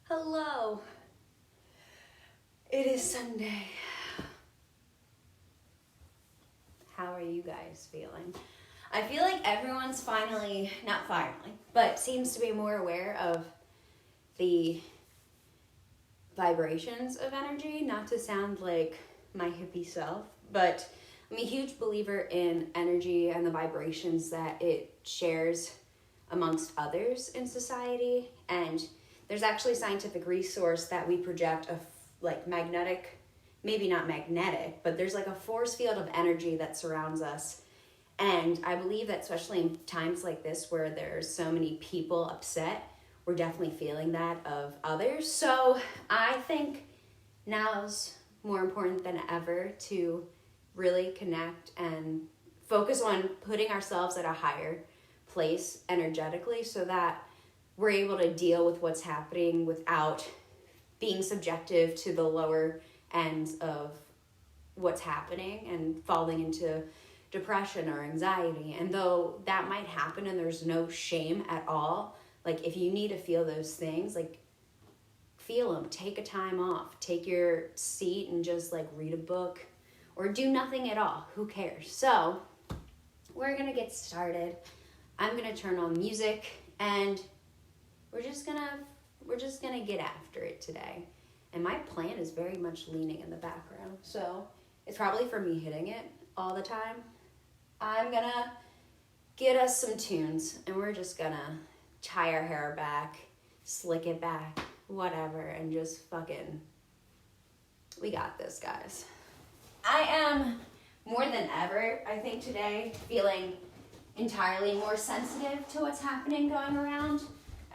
Hello. It is Sunday. How are you guys feeling? I feel like everyone's not finally, but seems to be more aware of the vibrations of energy, not to sound like my hippie self, but I'm a huge believer in energy and the vibrations that it shares amongst others in society. And there's actually a scientific resource that we project magnetic, maybe not magnetic, but there's like a force field of energy that surrounds us. And I believe that especially in times like this where there's so many people upset, we're definitely feeling that of others. So I think now's more important than ever to really connect and focus on putting ourselves at a higher place energetically so that we're able to deal with what's happening without being subjective to the lower ends of what's happening and falling into depression or anxiety. And though that might happen and there's no shame at all, like if you need to feel those things, like feel them, take a time off, take your seat and just like read a book or do nothing at all. Who cares? So we're gonna get started. I'm gonna turn on music and we're just gonna get after it today. And my plan is very much leaning in the background, so it's probably for me hitting it all the time. I'm gonna get us some tunes and we're just gonna tie our hair back, slick it back, whatever, and just we got this, guys. I am more than ever, I think today, feeling entirely more sensitive to what's happening going around.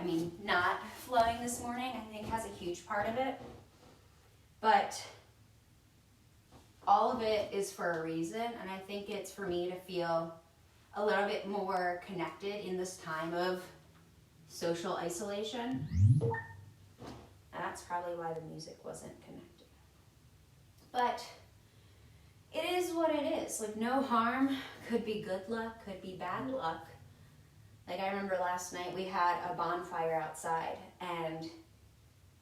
I mean, not flowing this morning, I think has a huge part of it. But all of it is for a reason, and I think it's for me to feel a little bit more connected in this time of social isolation. And that's probably why the music wasn't connected. But it is what it is. Like, no harm, could be good luck, could be bad luck. Like, I remember last night we had a bonfire outside and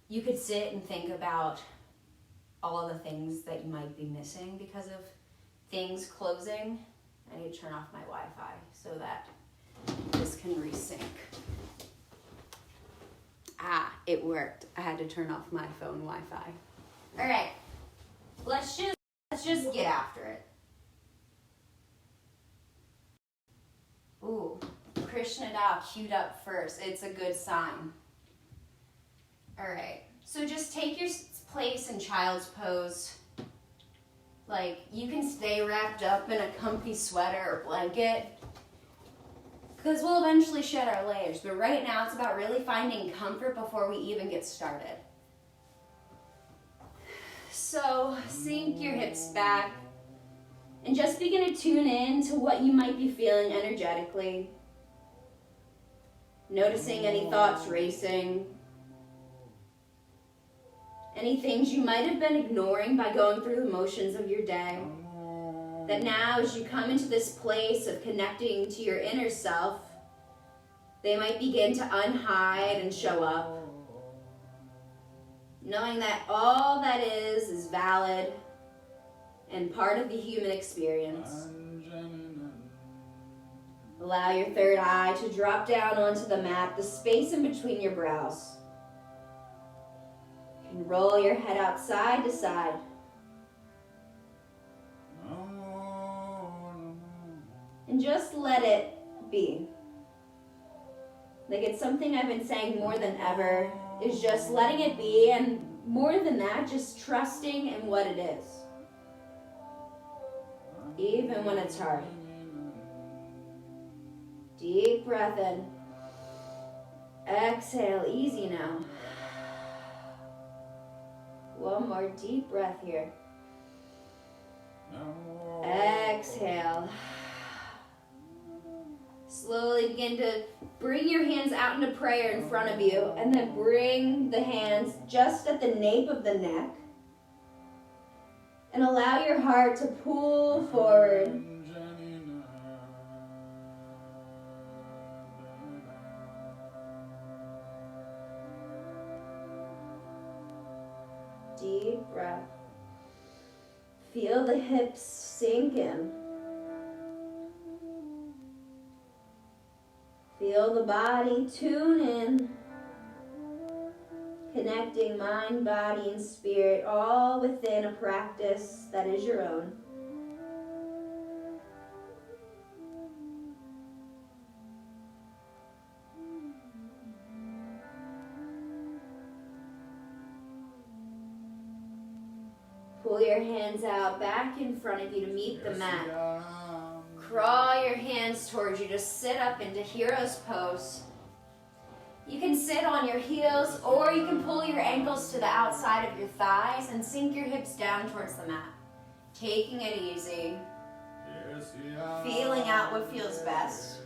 you could sit and think about all the things that you might be missing because of things closing. I need to turn off my Wi-Fi so that this can resync. It worked. I had to turn off my phone Wi-Fi. All right, let's just get after it. Ooh. Krishna Da queued up first. It's a good sign. All right. So just take your place in child's pose. Like, you can stay wrapped up in a comfy sweater or blanket because we'll eventually shed our layers. But right now, it's about really finding comfort before we even get started. So sink your hips back and just begin to tune in to what you might be feeling energetically. Noticing any thoughts racing, any things you might have been ignoring by going through the motions of your day, that now as you come into this place of connecting to your inner self, they might begin to unhide and show up. Knowing that all that is valid and part of the human experience. Allow your third eye to drop down onto the mat, the space in between your brows. You can roll your head out side to side. And just let it be. Like, it's something I've been saying more than ever, is just letting it be, and more than that, just trusting in what it is. Even when it's hard. Deep breath in. Exhale, easy now. One more deep breath here. Exhale. Slowly begin to bring your hands out into prayer in front of you, and then bring the hands just at the nape of the neck. And allow your heart to pull forward. Deep breath. Feel the hips sink in. Feel the body tune in. Connecting mind, body, and spirit all within a practice that is your own. Pull your hands out back in front of you to meet the mat. Crawl your hands towards you to sit up into hero's pose. You can sit on your heels, or you can pull your ankles to the outside of your thighs and sink your hips down towards the mat. Taking it easy. Feeling out what feels best.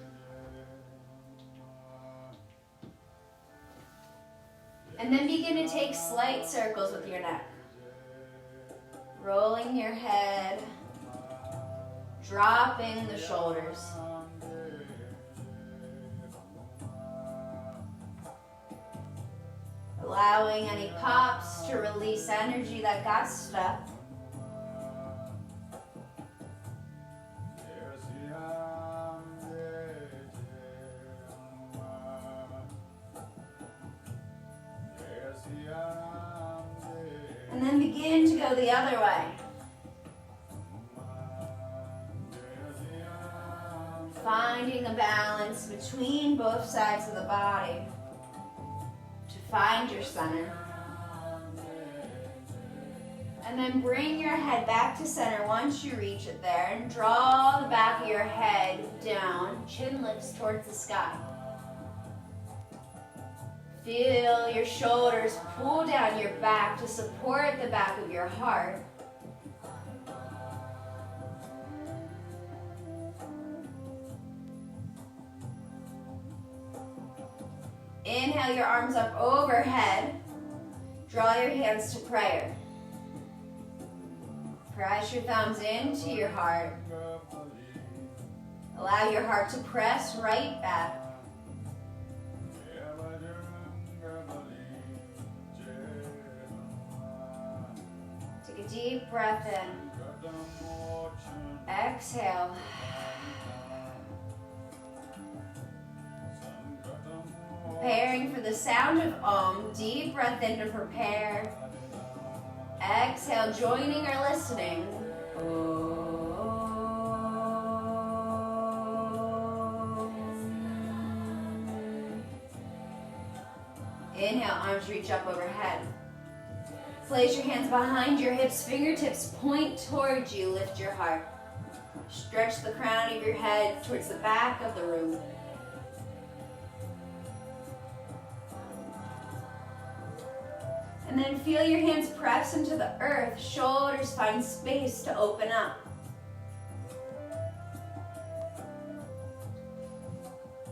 And then begin to take slight circles with your neck. Rolling your head, dropping the shoulders. Allowing any pops to release energy that got stuck. And then begin to go the other way. Finding a balance between both sides of the body to find your center. And then bring your head back to center once you reach it there, and draw the back of your head down, chin lifts towards the sky. Feel your shoulders pull down your back to support the back of your heart. Inhale your arms up overhead. Draw your hands to prayer. Press your thumbs into your heart. Allow your heart to press right back. Take a deep breath in. Exhale. Preparing for the sound of Om. Deep breath in to prepare. Exhale, joining or listening. Inhale, arms reach up overhead. Place your hands behind your hips, fingertips point towards you, lift your heart. Stretch the crown of your head towards the back of the room. And then feel your hands press into the earth, shoulders find space to open up.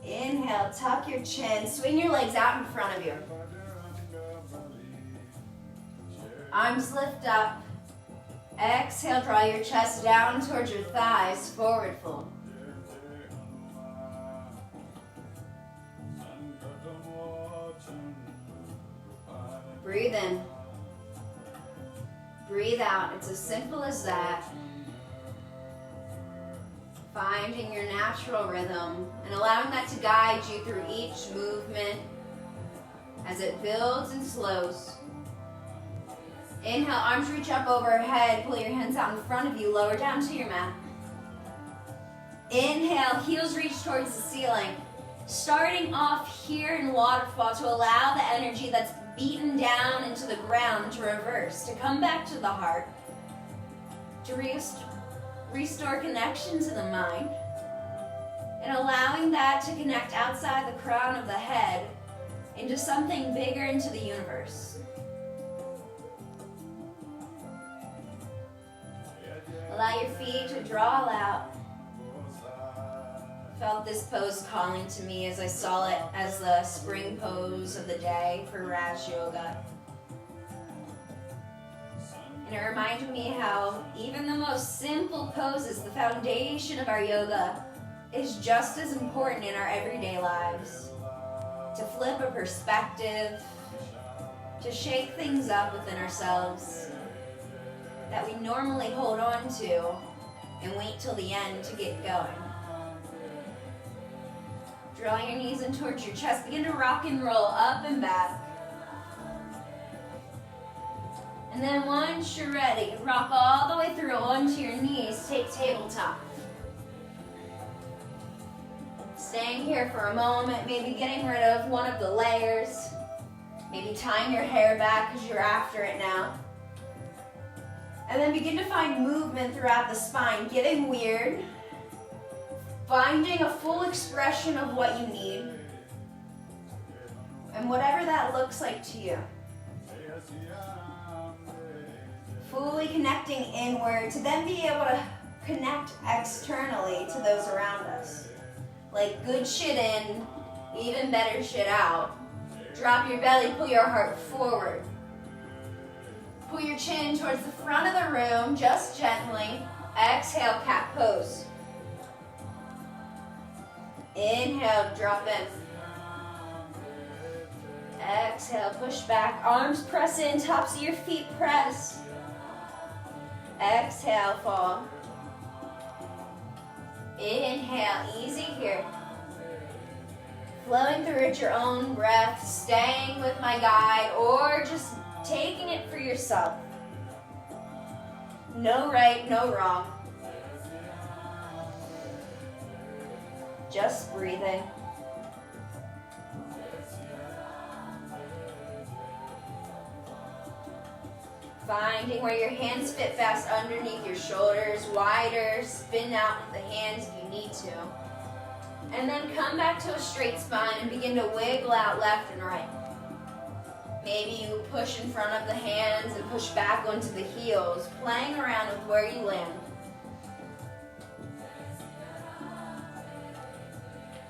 Inhale, tuck your chin, swing your legs out in front of you. Arms lift up. Exhale, draw your chest down towards your thighs, forward fold. Breathe in. Breathe out. It's as simple as that. Finding your natural rhythm and allowing that to guide you through each movement as it builds and slows. Inhale, arms reach up overhead. Pull your hands out in front of you. Lower down to your mat. Inhale, heels reach towards the ceiling. Starting off here in waterfall to allow the energy that's beaten down into the ground to reverse, to come back to the heart, to restore connection to the mind, and allowing that to connect outside the crown of the head into something bigger, into the universe. Allow your feet to draw out. Felt this pose calling to me as I saw it as the spring pose of the day for Raj Yoga. And it reminded me how even the most simple poses, the foundation of our yoga, is just as important in our everyday lives. To flip a perspective, to shake things up within ourselves that we normally hold on to and wait till the end to get going. Drawing your knees in towards your chest, begin to rock and roll up and back. And then once you're ready, rock all the way through onto your knees, take tabletop. Staying here for a moment, maybe getting rid of one of the layers, maybe tying your hair back because you're after it now. And then begin to find movement throughout the spine, getting weird, finding a full expression of what you need, and whatever that looks like to you. Fully connecting inward to then be able to connect externally to those around us. Like good shit in, even better shit out. Drop your belly, pull your heart forward. Pull your chin towards the front of the room, just gently. Exhale, cat pose. Inhale, drop in. Exhale, push back. Arms press in, tops of your feet press. Exhale, fall. Inhale, easy here. Flowing through at your own breath, staying with my guide, or just taking it for yourself. No right, no wrong. Just breathing. Finding where your hands fit best underneath your shoulders, wider, spin out the hands if you need to. And then come back to a straight spine and begin to wiggle out left and right. Maybe you push in front of the hands and push back onto the heels, playing around with where you land.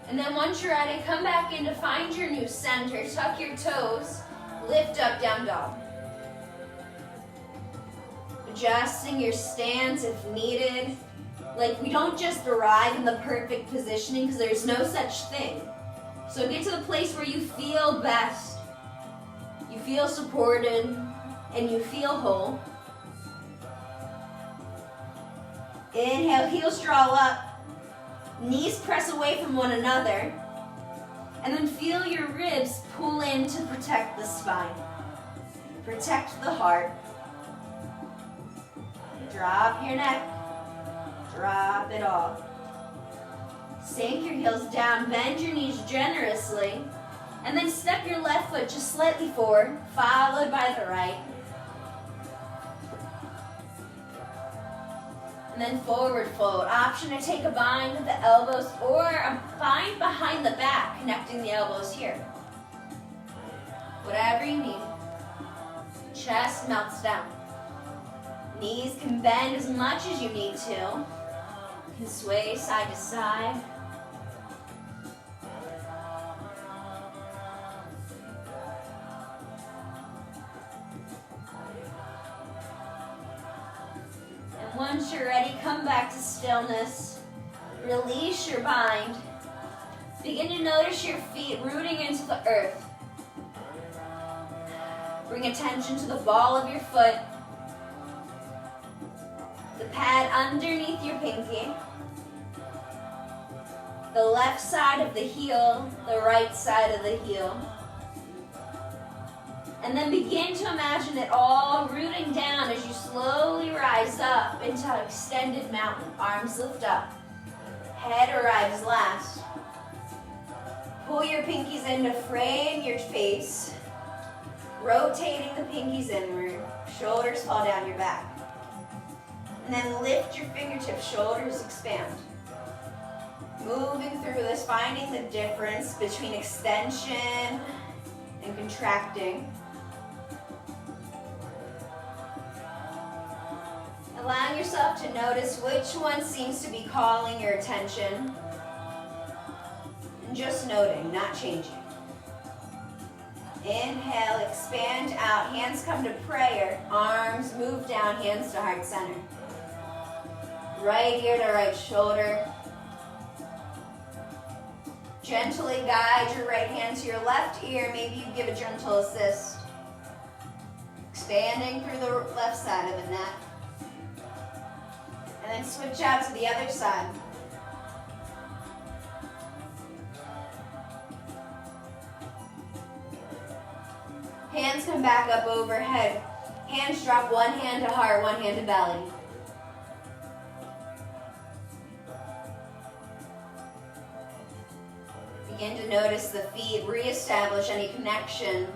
And then once you're ready, come back in to find your new center. Tuck your toes, lift up, down dog. Adjusting your stance if needed. Like, we don't just arrive in the perfect positioning because there's no such thing. So get to the place where you feel best. You feel supported and you feel whole. Inhale, heels draw up. Knees press away from one another. And then feel your ribs pull in to protect the spine. Protect the heart. Drop your neck. Drop it all. Sink your heels down, bend your knees generously, and then step your left foot just slightly forward, followed by the right. And then forward fold. Option to take a bind with the elbows or a bind behind the back, connecting the elbows here. Whatever you need. Chest melts down. Knees can bend as much as you need to. You can sway side to side. And once you're ready, come back to stillness. Release your bind. Begin to notice your feet rooting into the earth. Bring attention to the ball of your foot. The pad underneath your pinky, the left side of the heel, the right side of the heel. And then begin to imagine it all rooting down as you slowly rise up into an extended mountain. Arms lift up. Head arrives last. Pull your pinkies in to frame your face, rotating the pinkies inward. Shoulders fall down your back. And then lift your fingertips, shoulders expand. Moving through this, finding the difference between extension and contracting. Allowing yourself to notice which one seems to be calling your attention. And just noting, not changing. Inhale, expand out, hands come to prayer, arms move down, hands to heart center. Right ear to right shoulder. Gently guide your right hand to your left ear. Maybe you give a gentle assist. Expanding through the left side of the neck. And then switch out to the other side. Hands come back up overhead. Hands drop, one hand to heart, one hand to belly. Begin to notice the feet, reestablish any connection.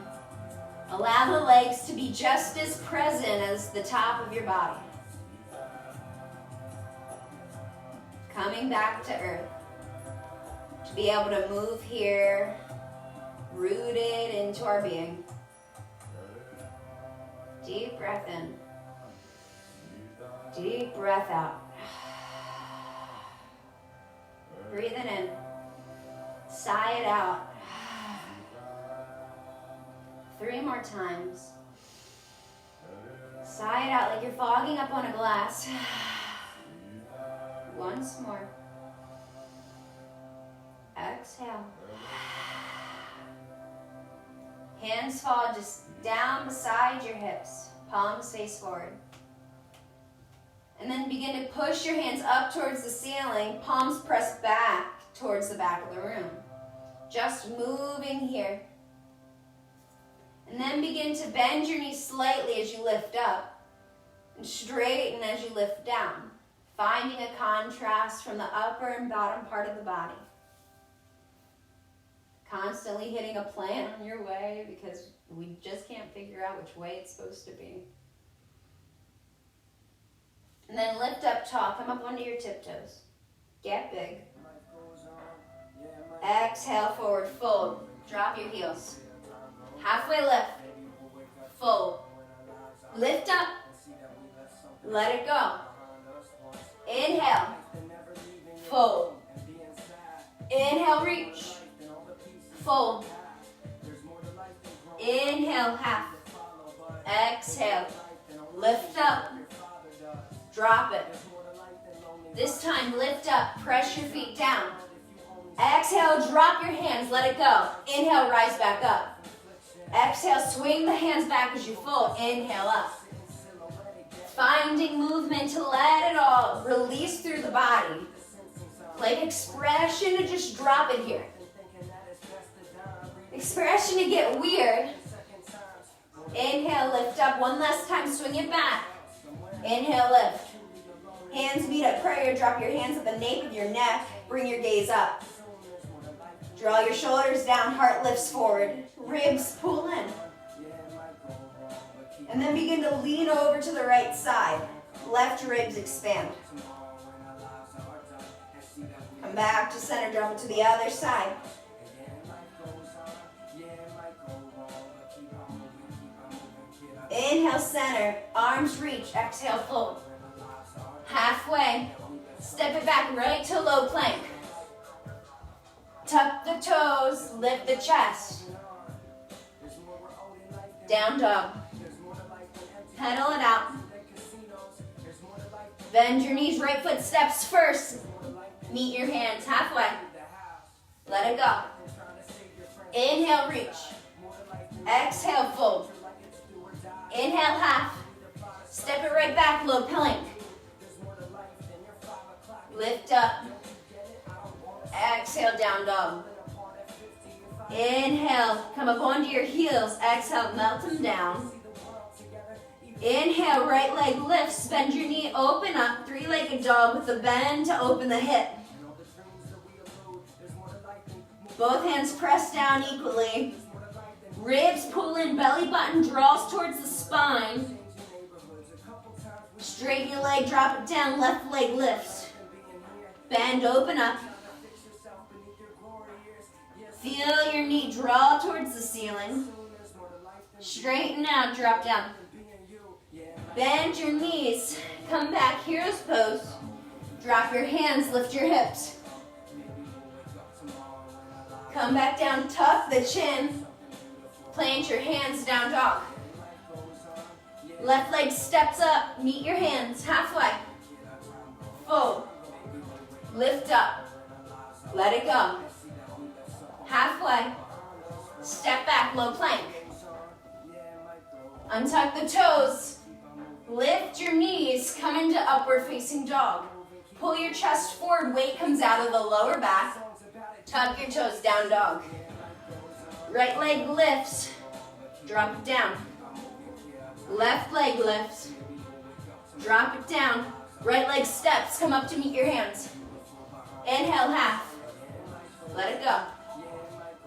Allow the legs to be just as present as the top of your body. Coming back to earth. To be able to move here, rooted into our being. Deep breath in. Deep breath out. Breathing in. Sigh it out. 3 more times. Sigh it out like you're fogging up on a glass. Once more. Exhale. Hands fall just down beside your hips. Palms face forward. And then begin to push your hands up towards the ceiling. Palms press back towards the back of the room. Just moving here. And then begin to bend your knees slightly as you lift up. And straighten as you lift down. Finding a contrast from the upper and bottom part of the body. Constantly hitting a plan on your way because we just can't figure out which way it's supposed to be. And then lift up tall. Come up onto your tiptoes. Get big. Exhale, forward fold. Drop your heels. Halfway lift. Fold. Lift up. Let it go. Inhale. Fold. Inhale, reach. Fold. Inhale, half. Exhale. Lift up. Drop it. This time, lift up. Press your feet down. Exhale, drop your hands. Let it go. Inhale, rise back up. Exhale, swing the hands back as you fold. Inhale up. Finding movement to let it all release through the body. Like expression to just drop it here. Expression to get weird. Inhale, lift up. One last time, swing it back. Inhale, lift. Hands meet at prayer. Drop your hands at the nape of your neck. Bring your gaze up. Draw your shoulders down. Heart lifts forward. Ribs pull in. And then begin to lean over to the right side. Left ribs expand. Come back to center. Drop it to the other side. Inhale, center. Arms reach. Exhale, fold. Halfway. Step it back right to low plank. Tuck the toes. Lift the chest. Down dog. Pedal it out. Bend your knees. Right foot steps first. Meet your hands halfway. Let it go. Inhale, reach. Exhale, fold. Inhale, half. Step it right back, low plank. Lift up. Exhale, down dog. Inhale, come up onto your heels. Exhale, melt them down. Inhale, right leg lifts. Bend your knee, open up. Three-legged dog with a bend to open the hip. Both hands press down equally. Ribs pull in, belly button draws towards the spine. Straighten your leg, drop it down, left leg lifts. Bend, open up. Feel your knee draw towards the ceiling. Straighten out, drop down. Bend your knees, come back, hero's pose. Drop your hands, lift your hips. Come back down, tuck the chin. Plant your hands, down dog. Left leg steps up, meet your hands, halfway. Fold. Lift up. Let it go. Halfway. Step back, low plank. Untuck the toes. Lift your knees, come into upward facing dog. Pull your chest forward, weight comes out of the lower back. Tuck your toes, down dog. Right leg lifts, drop it down. Left leg lifts, drop it down. Right leg steps, come up to meet your hands. Inhale, half. Let it go.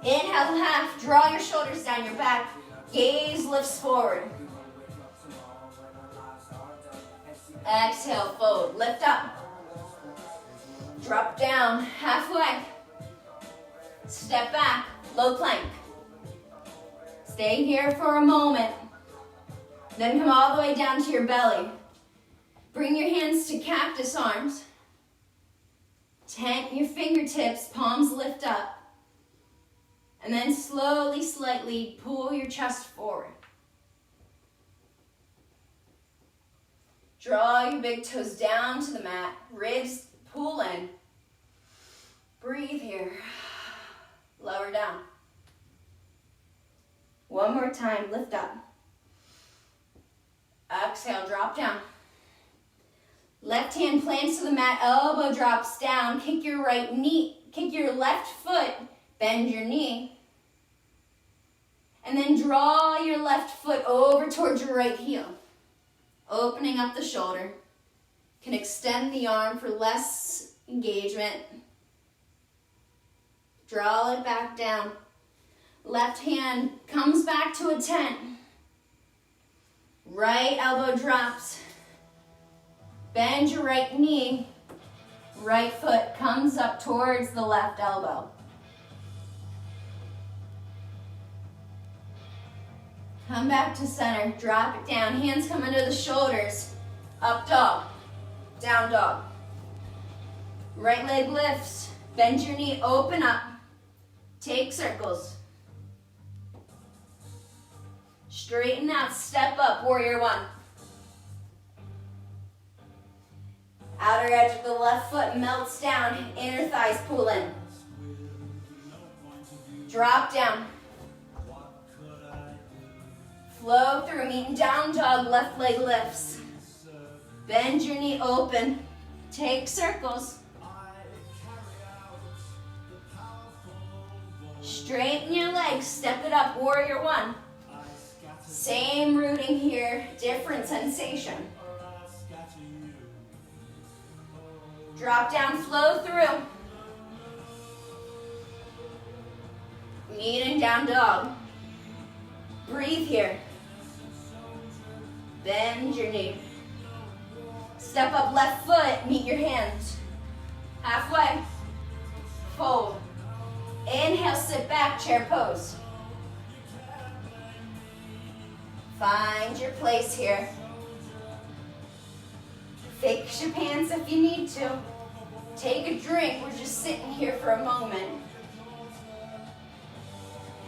Inhale, half. Draw your shoulders down your back. Gaze lifts forward. Exhale, fold. Lift up. Drop down, halfway. Step back, low plank. Stay here for a moment. Then come all the way down to your belly. Bring your hands to cactus arms. Tent your fingertips, palms lift up. And then slowly, slightly pull your chest forward. Draw your big toes down to the mat. Ribs pull in. Breathe here. Lower down. One more time, lift up. Exhale, drop down. Left hand plants to the mat, elbow drops down. Kick your right knee, kick your left foot, bend your knee. And then draw your left foot over towards your right heel. Opening up the shoulder. Can extend the arm for less engagement. Draw it back down. Left hand comes back to a tent. Right elbow drops. Bend your right knee. Right foot comes up towards the left elbow. Come back to center. Drop it down. Hands come under the shoulders. Up dog. Down dog. Right leg lifts. Bend your knee. Open up. Take circles. Straighten out. Step up. Warrior one. Outer edge of the left foot melts down. Inner thighs pull in. Drop down. Flow through. Meeting down dog. Left leg lifts. Bend your knee open. Take circles. Straighten your legs. Step it up. Warrior one. Same rooting here. Different sensation. Drop down, flow through. Meeting down dog. Breathe here. Bend your knee. Step up left foot, meet your hands. Halfway. Fold. Inhale, sit back, chair pose. Find your place here. Fix your pants if you need to. Take a drink. We're just sitting here for a moment.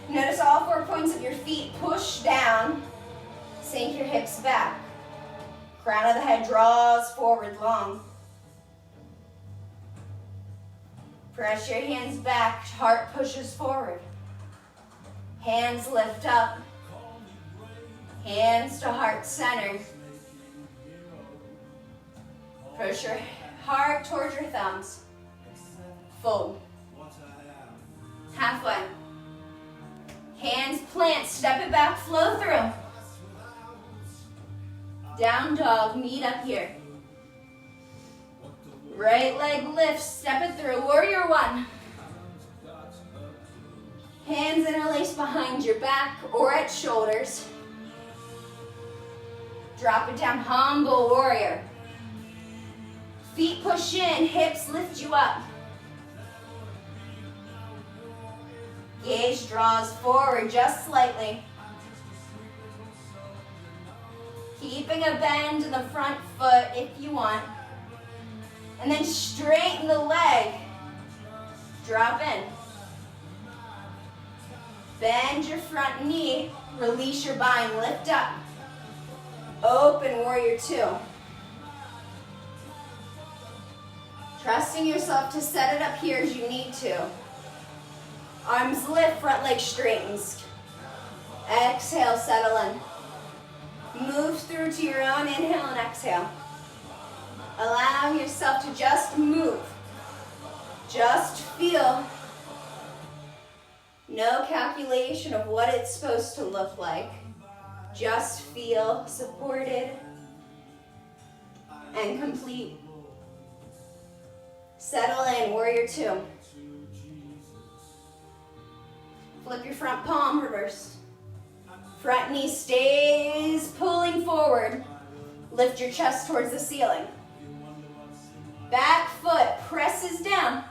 Notice all 4 points of your feet push down. Sink your hips back. Crown of the head draws forward long. Press your hands back. Heart pushes forward. Hands lift up. Hands to heart center. Push your heart towards your thumbs. Fold. Halfway. Hands plant, step it back, flow through. Down dog, meet up here. Right leg lifts, step it through. Warrior one. Hands interlace behind your back or at shoulders. Drop it down, humble warrior. Feet push in, hips lift you up. Gaze draws forward just slightly. Keeping a bend in the front foot if you want. And then straighten the leg. Drop in. Bend your front knee. Release your bind. Lift up. Open warrior two. Trusting yourself to set it up here as you need to. Arms lift, front leg straightens. Exhale, settle in. Move through to your own inhale and exhale. Allowing yourself to just move. Just feel. No calculation of what it's supposed to look like. Just feel supported and complete. Settle in, warrior two. Flip your front palm, reverse. Front knee stays pulling forward. Lift your chest towards the ceiling. Back foot presses down.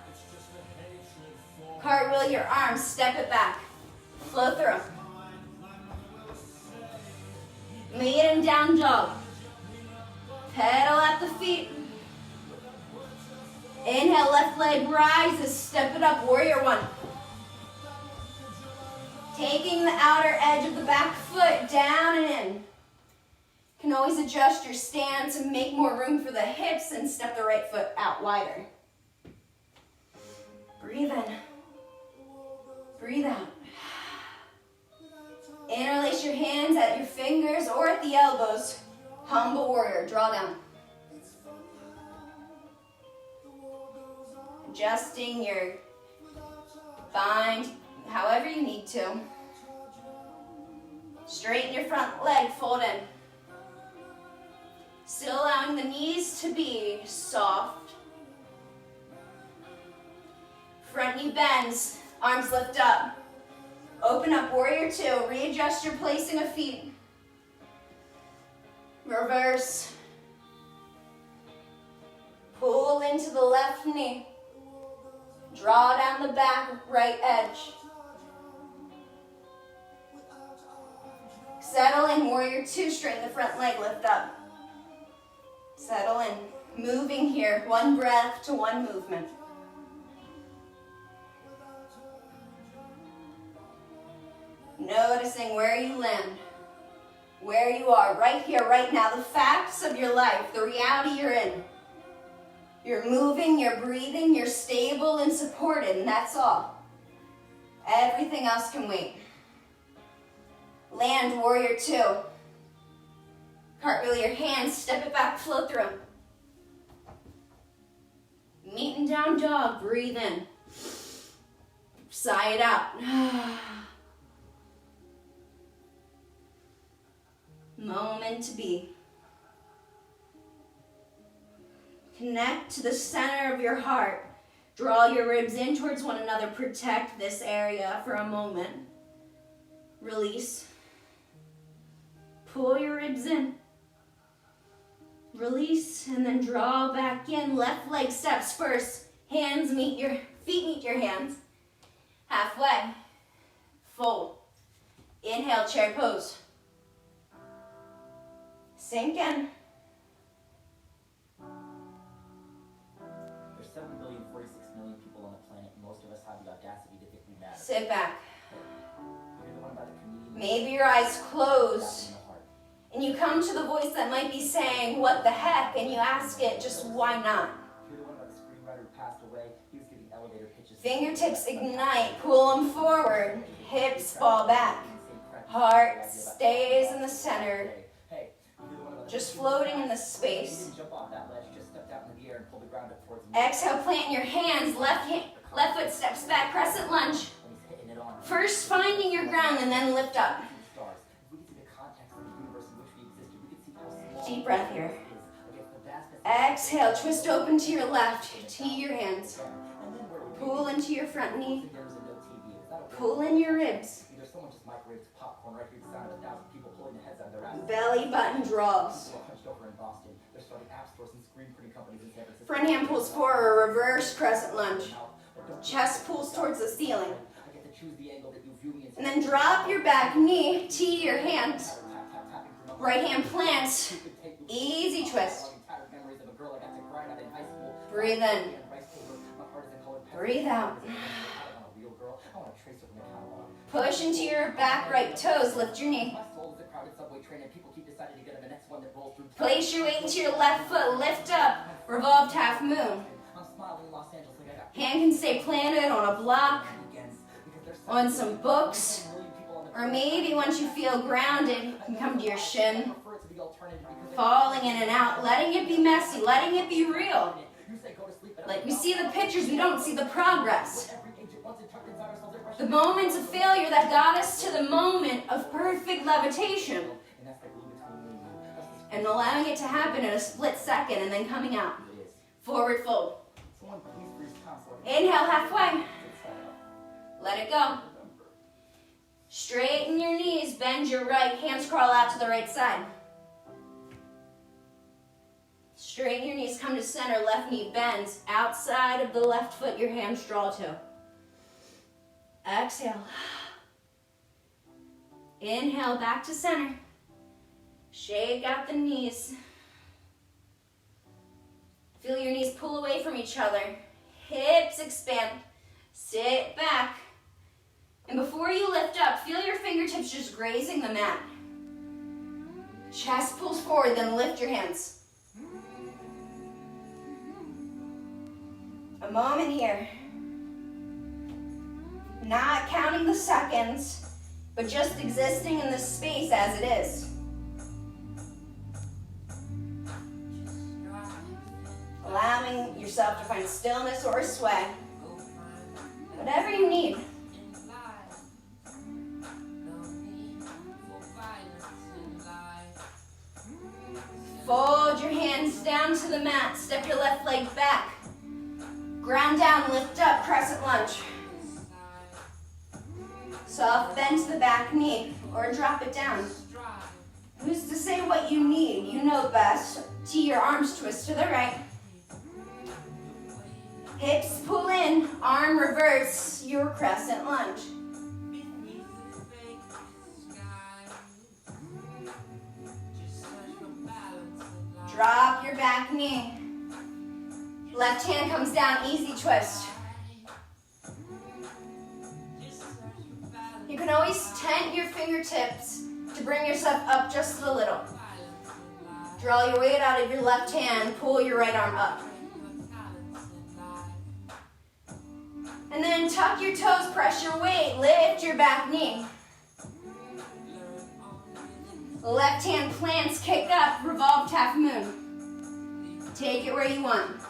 Cartwheel your arms, step it back. Flow through. Maiden down dog. Pedal at the feet. Inhale, left leg rises, step it up, warrior one. Taking the outer edge of the back foot down and in. Can always adjust your stance and make more room for the hips and step the right foot out wider. Breathe in. Breathe out. Interlace your hands at your fingers or at the elbows. Humble warrior, draw down. Adjusting your bind however you need to. Straighten your front leg, fold in. Still allowing the knees to be soft. Front knee bends, arms lift up. Open up, warrior two. Readjust your placing of feet. Reverse. Pull into the left knee. Draw down the back right edge. Settle in, warrior two. Straighten the front leg, lift up. Settle in. Moving here, one breath to one movement. Noticing where you land, where you are, right here, right now, the facts of your life, the reality you're in. You're moving, you're breathing, you're stable and supported, and that's all. Everything else can wait. Land, warrior two. Cartwheel your hands, step it back, flow through. Meeting down dog, breathe in. Sigh it out. Moment to be. Connect to the center of your heart. Draw your ribs in towards one another. Protect this area for a moment. Release. Pull your ribs in. Release and then draw back in. Left leg steps first. Hands meet your feet meet your hands. Halfway. Fold. Inhale, chair pose. Sink in. There's 7,046,000,000 people on the planet, and most of us have the audacity to think we matter. Sit back. You're the one about the comedian. Maybe your eyes closed. And you come to the voice that might be saying, what the heck? And you ask it, just why not? You're the one about the screenwriter who passed away. He was giving elevator pitches. Fingertips ignite, pull them forward. Hips fall back. Heart stays in the center. Just floating in the space. Exhale, plant your hands. Left foot steps back. Crescent lunge. First finding your ground and then lift up. Deep breath here. Exhale, twist open to your left. Tee your hands. Pull into your front knee. Pull in your ribs. Belly button draws. Front hand pulls forward, reverse crescent lunge. Chest pulls towards the ceiling. And then drop your back knee, tee your hands. Right hand plants. Easy twist. Breathe in. Breathe out. Push into your back right toes. Lift your knee. Place your weight into your left foot. Lift up. Revolved half moon. Hand can stay planted on a block, on some books, or maybe once you feel grounded, you can come to your shin Falling in and out, letting it be messy, letting it be real. Like we see the pictures, we don't see the progress. The moments of failure that got us to the moment of perfect levitation. And allowing it to happen in a split second and then coming out. Forward fold. Inhale halfway. Let it go. Straighten your knees, bend your right, hands crawl out to the right side. Straighten your knees, come to center, left knee bends. Outside of the left foot, your hands draw to. Exhale. Inhale, back to center. Shake out the knees. Feel your knees pull away from each other. Hips expand. Sit back. And before you lift up, feel your fingertips just grazing the mat. Chest pulls forward, then lift your hands. A moment here. Not counting the seconds, but just existing in this space as it is. Allowing yourself to find stillness or sway. Whatever you need. Fold your hands down to the mat. Step your left leg back. Ground down, lift up, crescent lunge. Soft bend to the back knee or drop it down. Who's to say what you need? You know best. Tee your arms, twist to the right. Hips pull in, arm reverse, your crescent lunge. Drop your back knee. Left hand comes down, easy twist. You can always tent your fingertips to bring yourself up just a little. Draw your weight out of your left hand, pull your right arm up. And then tuck your toes, press your weight, lift your back knee. Left hand plants, kick up, revolved half moon. Take it where you want.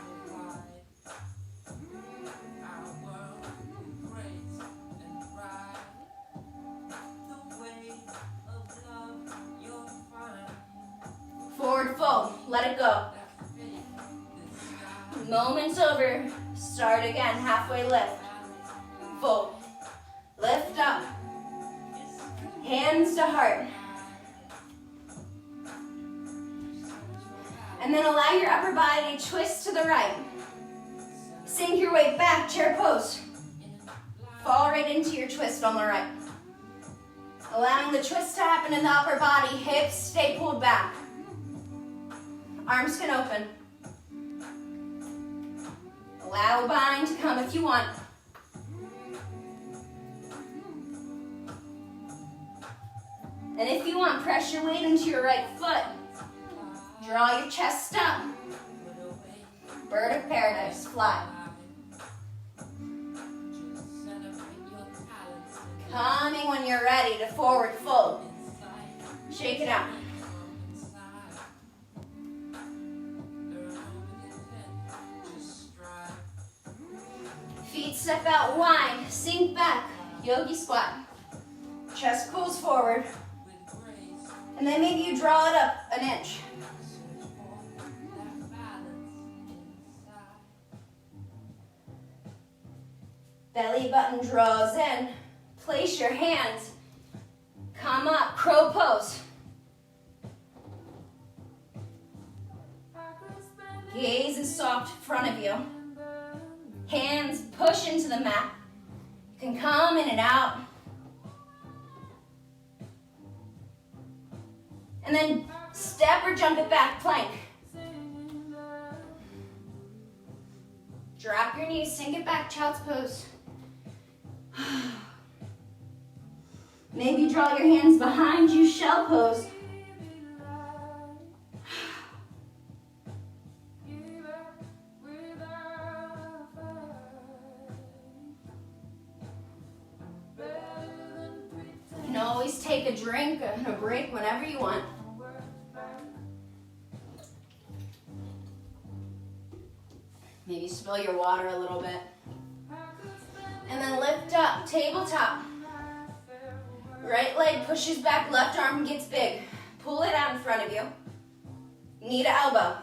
Forward fold, let it go. Moment's over, start again, halfway lift. Fold, lift up, hands to heart. And then allow your upper body to twist to the right. Sink your weight back, chair pose. Fall right into your twist on the right. Allowing the twist to happen in the upper body, hips stay pulled back. Arms can open. Allow a bind to come if you want. And if you want, press your weight into your right foot. Draw your chest up. Bird of paradise, fly. Coming when you're ready to forward fold. Shake it out. Feet step out wide, sink back, yogi squat. Chest pulls forward. And then maybe you draw it up an inch. Belly button draws in. Place your hands. Come up, crow pose. Gaze is soft in front of you. Hands push into the mat. You can come in and out. And then step or jump it back, plank. Drop your knees, sink it back, child's pose. Maybe draw your hands behind you, shell pose. You can always take a drink and a break whenever you want. Maybe spill your water a little bit. And then lift up, tabletop. Right leg pushes back, left arm gets big. Pull it out in front of you. Knee to elbow.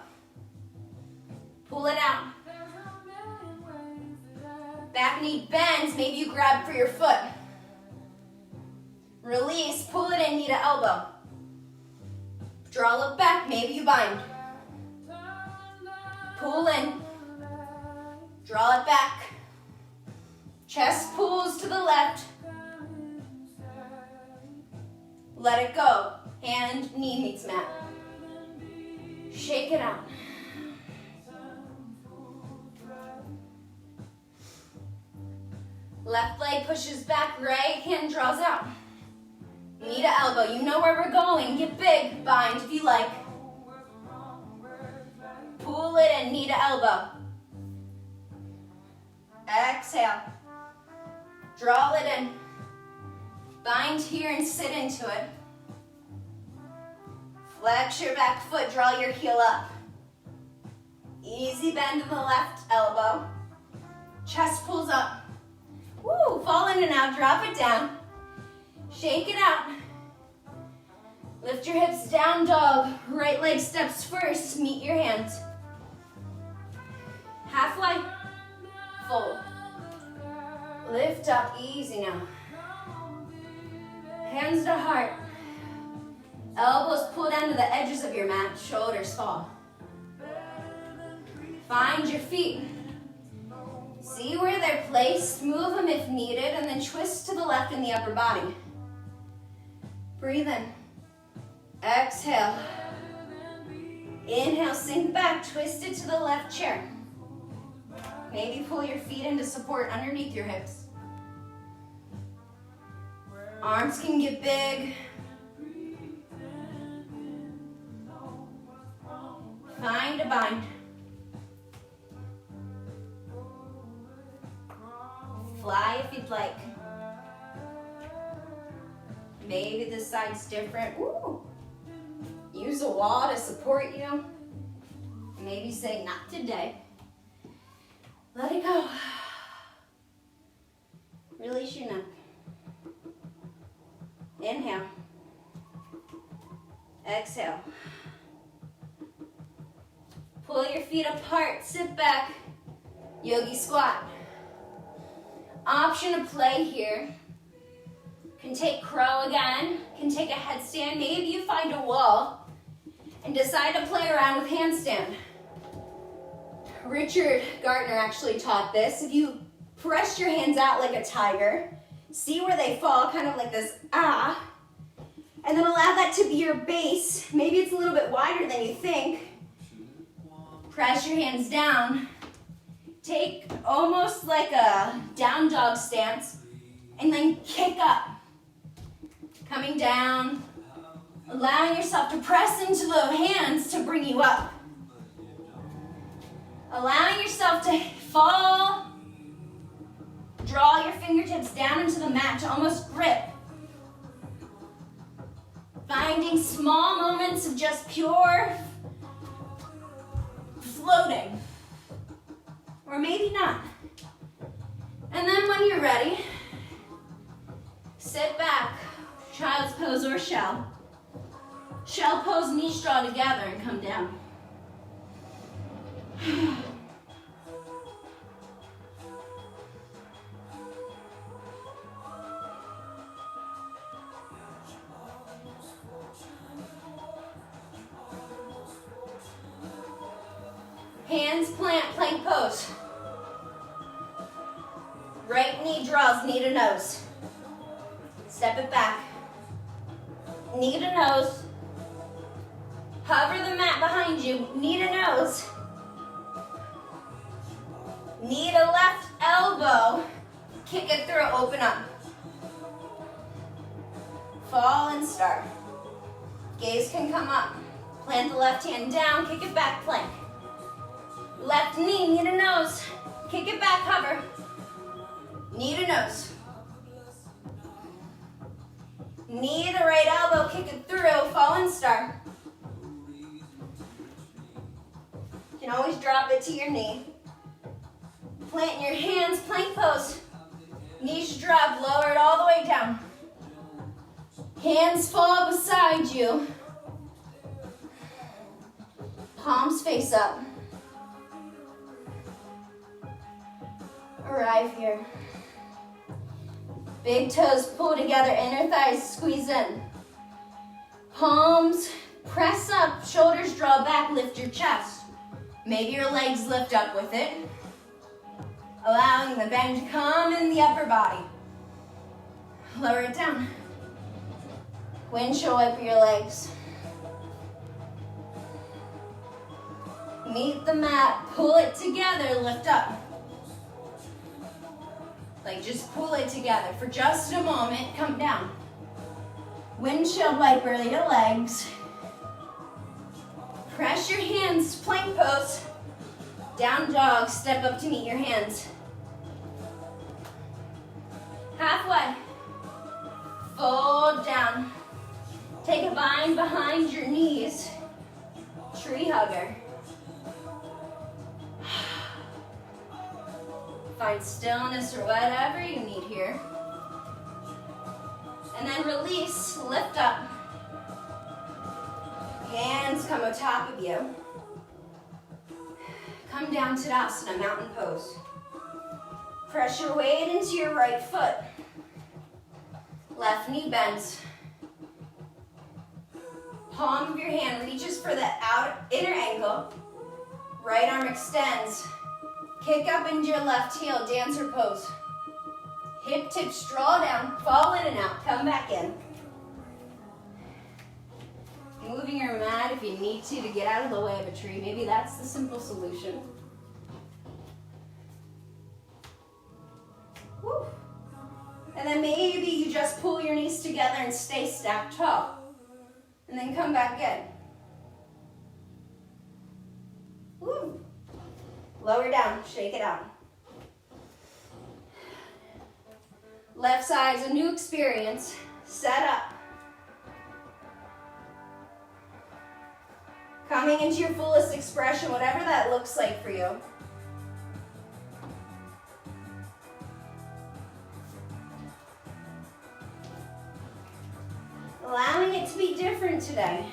Pull it out. Back knee bends, maybe you grab for your foot. Release, pull it in, knee to elbow. Draw, look back, maybe you bind. Pull in. Draw it back. Chest pulls to the left. Let it go. Hand, knee meets mat. Shake it out. Left leg pushes back, right hand draws out. Knee to elbow, you know where we're going. Get big, bind if you like. Pull it in, knee to elbow. Exhale. Draw it in. Bind here and sit into it. Flex your back foot, draw your heel up. Easy bend in the left elbow. Chest pulls up. Woo, fall in and out, drop it down. Shake it out. Lift your hips, down dog. Right leg steps first, meet your hands. Halfway, fold. Lift up, easy now. Hands to heart. Elbows pull down to the edges of your mat, shoulders fall. Find your feet. See where they're placed, move them if needed, and then twist to the left in the upper body. Breathe in. Exhale. Inhale, sink back, twist it to the left chair. Maybe pull your feet into support underneath your hips. Arms can get big. Find a bind. Fly if you'd like. Maybe this side's different. Ooh. Use a wall to support you. Maybe say, not today. Let it go. Release your neck. Inhale. Exhale. Pull your feet apart, sit back. Yogi squat. Option to play here. Can take crow again, can take a headstand. Maybe you find a wall and decide to play around with handstand. Richard Gardner actually taught this. If you press your hands out like a tiger, see where they fall, kind of like this, and then allow that to be your base. Maybe it's a little bit wider than you think. Press your hands down. Take almost like a down dog stance, and then kick up. Coming down, allowing yourself to press into the hands to bring you up. Allowing yourself to fall, draw your fingertips down into the mat to almost grip. Finding small moments of just pure floating. Or maybe not. And then when you're ready, sit back, child's pose or shell. Shell pose, knees draw together and come down. Hands plant, plank pose. Right knee draws, knee to nose. Step it back. Knee to nose. Hover the mat behind you, knee to nose. Knee to left elbow. Kick it through, open up. Fall and start. Gaze can come up. Plant the left hand down, kick it back, plank. Left knee, knee to nose. Kick it back, hover. Knee to nose. Knee to right elbow, kick it through, fall and start. You can always drop it to your knee. Plant your hands, plank pose. Knees drop, lower it all the way down. Hands fall beside you. Palms face up. Arrive here. Big toes pull together, inner thighs squeeze in. Palms press up, shoulders draw back, lift your chest. Maybe your legs lift up with it. Allowing the bend to come in the upper body. Lower it down. Windshield wiper your legs. Meet the mat, pull it together, lift up. Like just pull it together for just a moment, come down. Windshield wiper your legs. Press your hands, plank pose. Down dog, step up to meet your hands. Halfway. Fold down. Take a bind behind your knees. Tree hugger. Find stillness or whatever you need here. And then release, lift up. Hands come on top of you. Come down to Tadasana, mountain pose. Press your weight into your right foot. Left knee bends. Palm of your hand reaches for the inner ankle. Right arm extends. Kick up into your left heel, dancer pose. Hip tips draw down, fall in and out, come back in. Moving your mat if you need to get out of the way of a tree. Maybe that's the simple solution. Woo. And then maybe you just pull your knees together and stay stacked tall. And then come back in. Woo. Lower down, shake it out. Left side is a new experience. Set up. Coming into your fullest expression, whatever that looks like for you. Allowing it to be different today.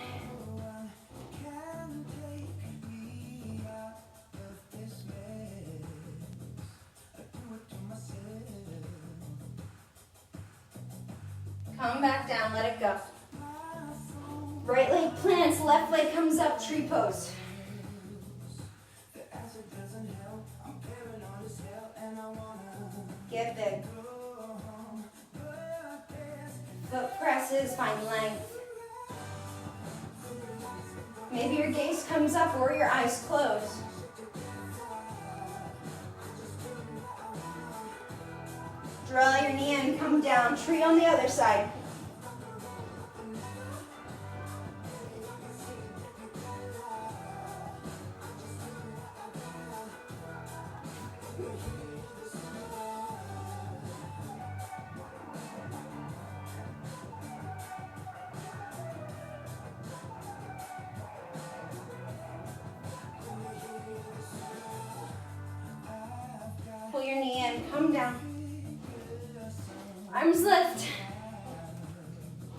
Come back down, let it go. Right leg plants, left leg comes up, tree pose. Get big. Foot presses, find length. Maybe your gaze comes up or your eyes close. Draw your knee in, come down, tree on the other side. Pull your knee in, come down. Arms lift.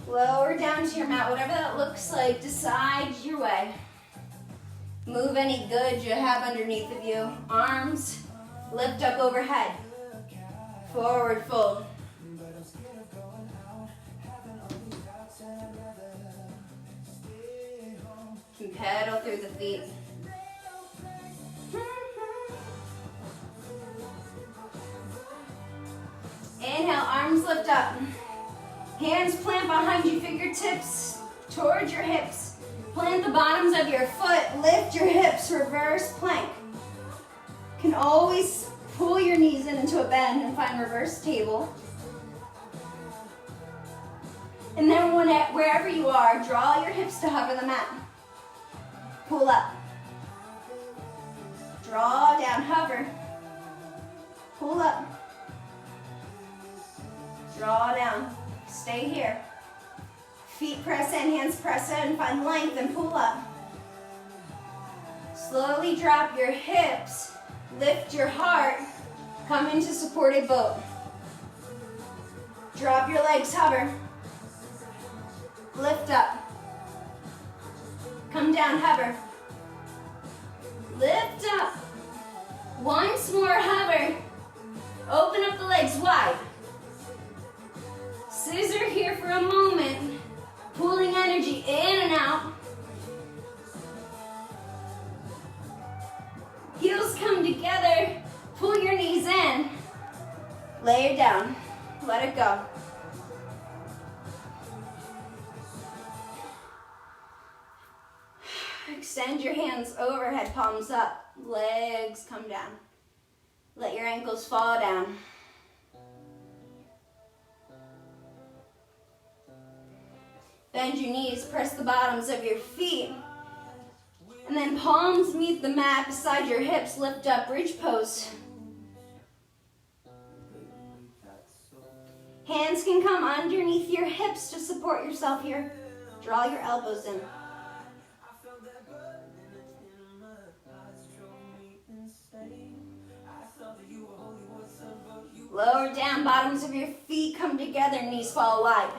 Lower down to your mat, whatever that looks like, decide your way. Move any good you have underneath of you. Arms lift up overhead. Forward fold. You can pedal through the feet. Inhale, arms lift up. Hands plant behind you, fingertips towards your hips. Plant the bottoms of your foot, lift your hips, reverse plank. You can always pull your knees into a bend and find reverse table. And then wherever you are, draw your hips to hover the mat. Pull up. Draw down, hover. Pull up. Draw down. Stay here. Feet press in, hands press in, find length and pull up. Slowly drop your hips, lift your heart, Come into supported boat. Drop your legs, hover. Lift up. Come down, hover. Lift up. Once more, hover. Open up the legs wide. Scissor here for a moment. Pulling energy in and out. Heels come together. Pull your knees in. Lay it down. Let it go. Extend your hands overhead, palms up. Legs come down. Let your ankles fall down. Bend your knees, press the bottoms of your feet. And then palms meet the mat beside your hips. Lift up, bridge pose. Hands can come underneath your hips to support yourself here. Draw your elbows in. Lower down, bottoms of your feet come together, knees fall wide.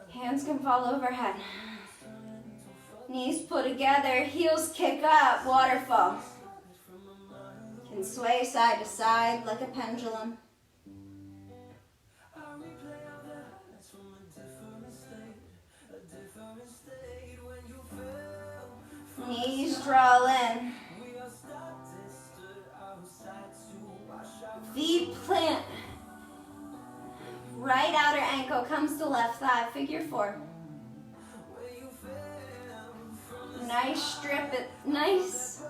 Hands can fall overhead. Knees pull together, heels kick up, waterfall. Can sway side to side like a pendulum. Knees draw in. Feet plant. Right outer ankle comes to left thigh, figure four. Nice nice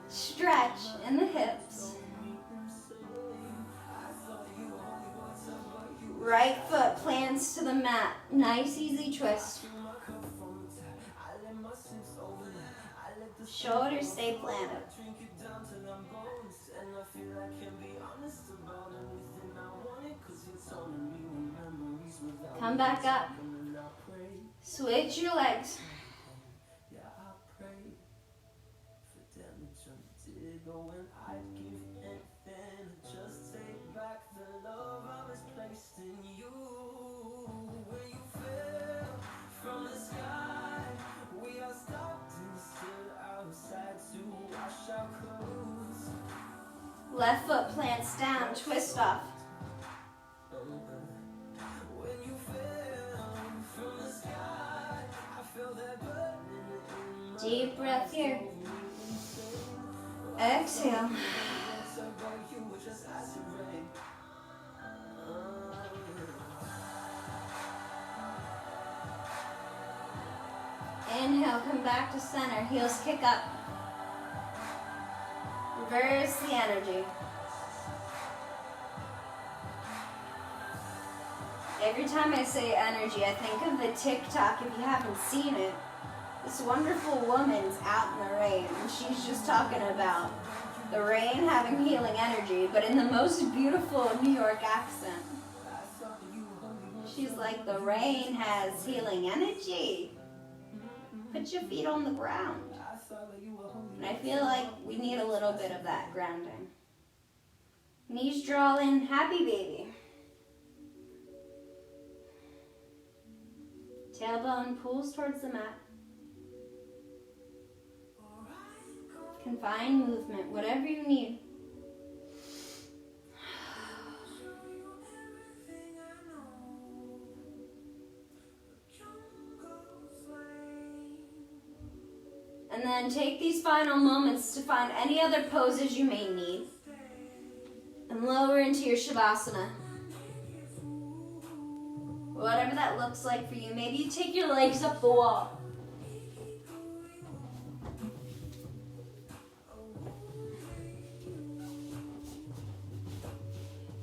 stretch in the hips. Right foot plants to the mat. Nice easy twist. Shoulders stay planted. Come back up. Switch your legs. Left foot plants down, twist off. Deep breath here. Exhale. Inhale, come back to center. Heels kick up. Reverse the energy. Every time I say energy, I think of the TikTok, if you haven't seen it. This wonderful woman's out in the rain, and she's just talking about the rain having healing energy, but in the most beautiful New York accent. She's like, the rain has healing energy. Put your feet on the ground. And I feel like we need a little bit of that grounding. Knees draw in, happy baby. Tailbone pulls towards the mat. Confined movement, whatever you need. And then take these final moments to find any other poses you may need. And lower into your Shavasana. Whatever that looks like for you. Maybe you take your legs up the wall.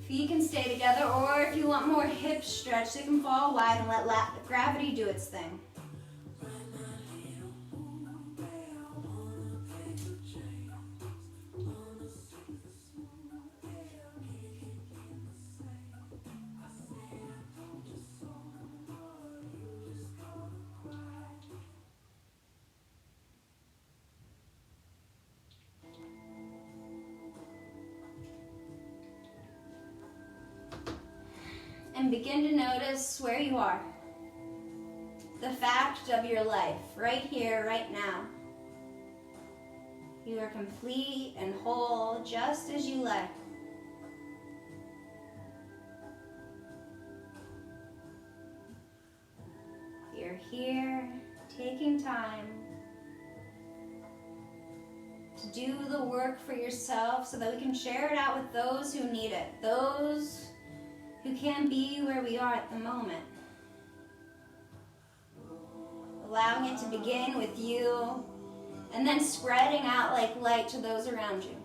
Feet can stay together, or if you want more hip stretch, they can fall wide and let gravity do its thing. and begin to notice where you are. The fact of your life, right here, right now. You are complete and whole just as you lay. You're here, taking time to do the work for yourself so that we can share it out with those who need it, those who can't be where we are at the moment. Allowing it to begin with you and then spreading out like light to those around you.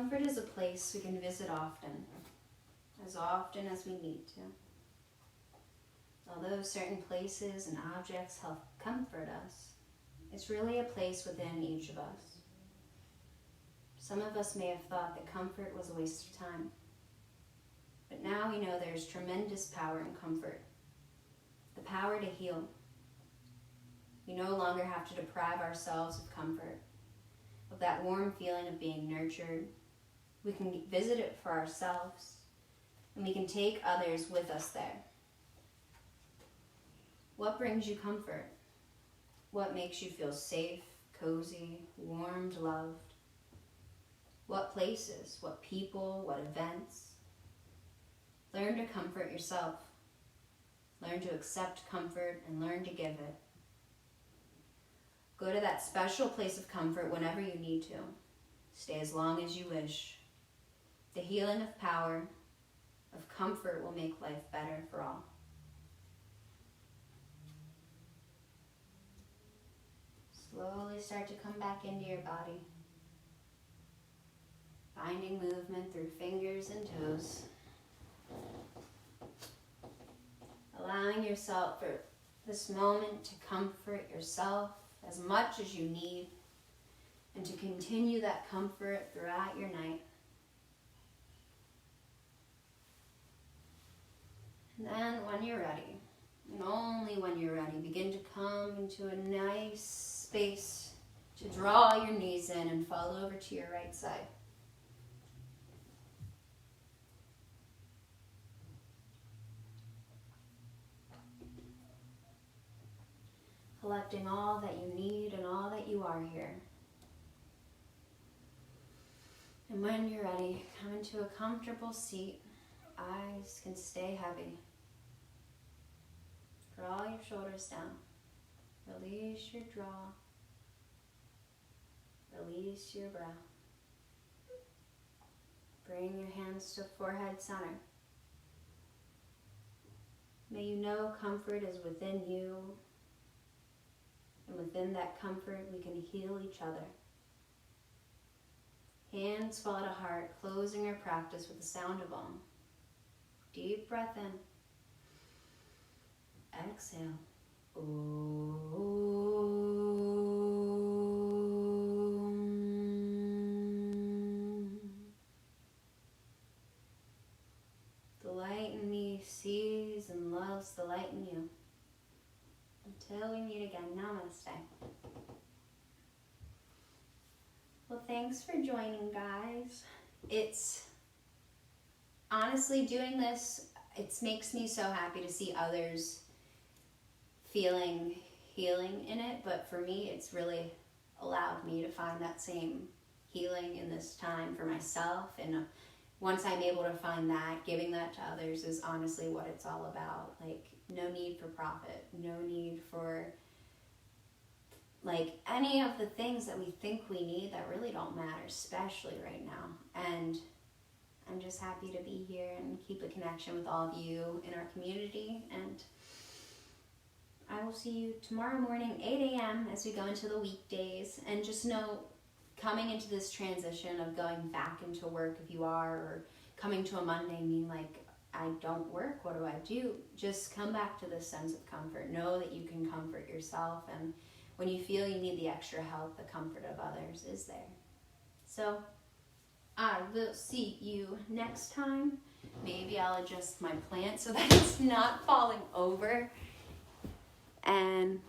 Comfort is a place we can visit often as we need to. Although certain places and objects help comfort us, it's really a place within each of us. Some of us may have thought that comfort was a waste of time, but now we know there's tremendous power in comfort, the power to heal. We no longer have to deprive ourselves of comfort, of that warm feeling of being nurtured. We can visit it for ourselves, and we can take others with us there. What brings you comfort? What makes you feel safe, cozy, warmed, loved? What places, what people, what events? Learn to comfort yourself. Learn to accept comfort and learn to give it. Go to that special place of comfort whenever you need to. Stay as long as you wish. The healing of power, of comfort will make life better for all. Slowly start to come back into your body. Finding movement through fingers and toes. Allowing yourself for this moment to comfort yourself as much as you need, and to continue that comfort throughout your night. And then when you're ready, and only when you're ready, begin to come into a nice space to draw your knees in and fall over to your right side. Collecting all that you need and all that you are here. And when you're ready, come into a comfortable seat. Eyes can stay heavy. Draw your shoulders down. Release your jaw. Release your brow. Bring your hands to forehead center. May you know comfort is within you. And within that comfort, we can heal each other. Hands fall to heart, closing our practice with the sound of Om. Deep breath in. Exhale. Om. The light in me sees and loves the light in you. Until we meet again, namaste. Well, thanks for joining, guys. It's honestly doing this, it makes me so happy to see others feeling healing in it, but for me, it's really allowed me to find that same healing in this time for myself, and once I'm able to find that, giving that to others is honestly what it's all about. Like, no need for profit, no need for like any of the things that we think we need that really don't matter, especially right now. And I'm just happy to be here and keep a connection with all of you in our community. And I will see you tomorrow morning, 8 a.m. as we go into the weekdays. And just know, coming into this transition of going back into work, if you are, or coming to a Monday and being like, I don't work, what do I do? Just come back to this sense of comfort. Know that you can comfort yourself, and when you feel you need the extra help, the comfort of others is there. So I will see you next time. Maybe I'll adjust my plant so that it's not falling over. And